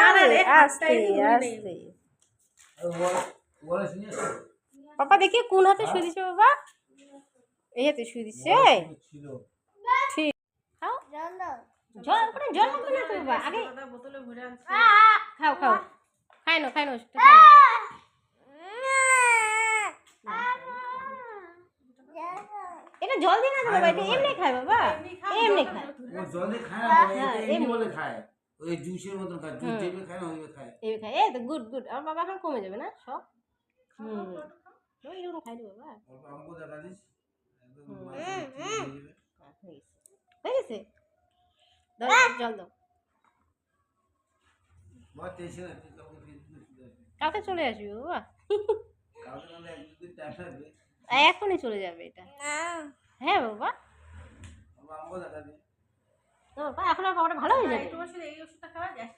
আরে আস্তে আস্তে পাপা দেখি কোন হাতে শুয়ে দিচ্ছে বাবা, এই হাতে শুয়ে দিচ্ছে। ঠিক খাও জল করে জল লাগবে না তো বাবা, আগে বোতলে ভরে আনছি, খাও খাও খাই নো এটা জল দিয়ে না তো বাবা, এটা এমনি খায় বাবা, এমনি খায়, ও জল দিয়ে খায় না, এটা এমনি বলে খায়, ওই জুসের মতন খায়, জুস যেভাবে খায় না ওইভাবে খায়, এই খায়। এই তো গুড গুড, আমার বাবা এখন কমে যাবে না সব। ওই এরকম খাই দিও বাবা, অল্প আমাকে দেখা দিস, একদম হয়ে গেছে দাও জল দাও। বহুত টেনশন আছে, কাউকে ফিরে কালকে চলে আসবি বাবা, কাউকে নালে একদিন টাইম লাগবে, এখনই চলে যাবে এটা। হ্যাঁ বাবা, আমাকে দেখা দিস। তো বাবা এখন আর বাবাটা ভালো হয়ে যাবে, তোমার সাথে এই ওষুধটা খাওয়া গ্যাস